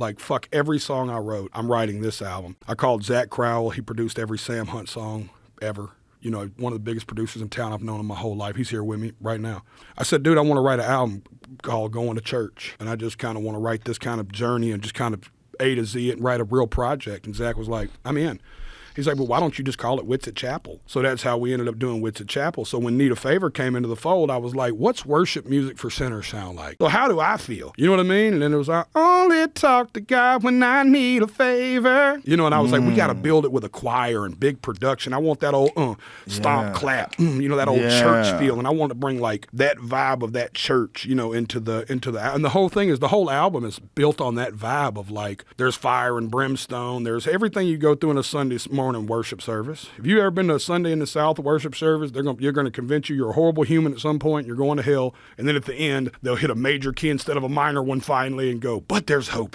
Like, fuck every song I wrote, I'm writing this album. I called Zach Crowell. He produced every Sam Hunt song ever. You know, one of the biggest producers in town. I've known him my whole life. He's here with me right now. I said, dude, I want to write an album called Going to Church. And I just kind of want to write this kind of journey and just kind of A to Z it and write a real project. And Zach was like, I'm in. He's like, well, why don't you just call it WHITSITT Chapel? So that's how we ended up doing WHITSITT Chapel. So when Need a Favor came into the fold, I was like, what's worship music for sinners sound like? So how do I feel? You know what I mean? And then it was like, only talk to God when I need a favor. You know, and I was like, we got to build it with a choir and big production. I want that old stomp, clap, you know, that old church feel. And I want to bring like that vibe of that church, you know, into the, and the whole thing is the whole album is built on that vibe of like, there's fire and brimstone. There's everything you go through in a Sunday morning worship service. If you've ever been to a Sunday in the South worship service, you're going to convince you you're a horrible human at some point, you're going to hell, and then at the end, they'll hit a major key instead of a minor one finally and go, but there's hope.